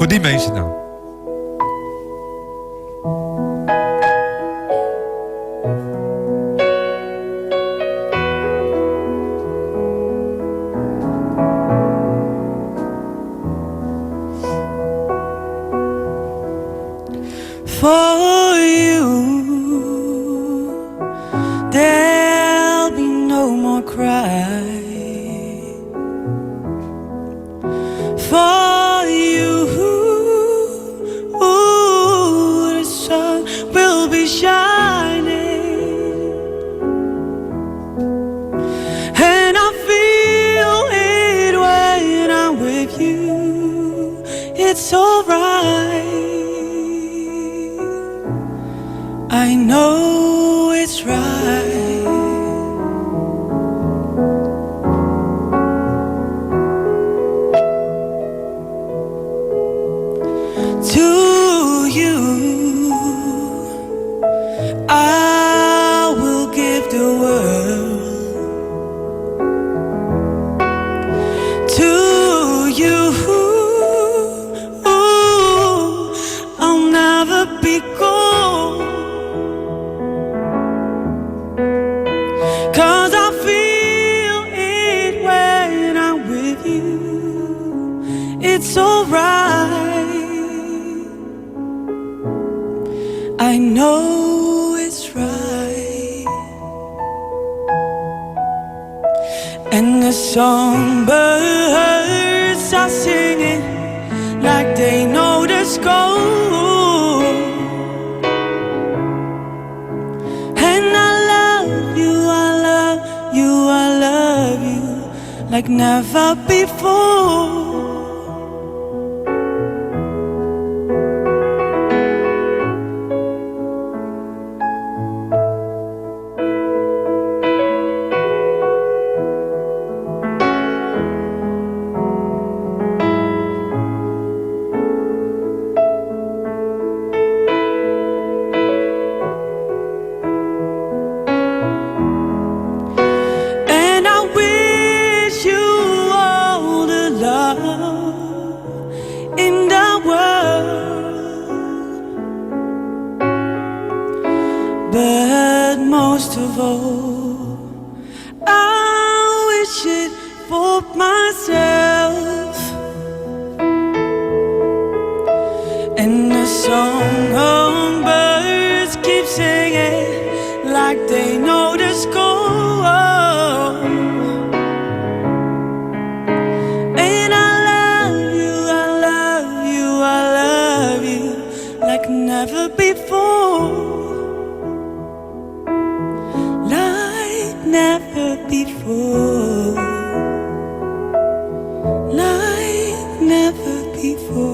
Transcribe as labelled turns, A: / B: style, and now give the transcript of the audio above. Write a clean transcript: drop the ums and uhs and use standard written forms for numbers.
A: Voor die mensen nou.
B: For you, there'll be no more cry. For you, ooh, the sun will be shining, and I feel it when I'm with you. It's alright. I know it's right. To you, I will give the world. To you, ooh, I'll never be cold. 'Cause I feel it when I'm with you. It's alright. I know it's right. And the songbirds are singing like they know the score. And I love you, I love you, I love you like never before. In the world, but most of all, I wish it for myself. And the songbirds keep singing like they know the score. Like never before, like never before, like never before.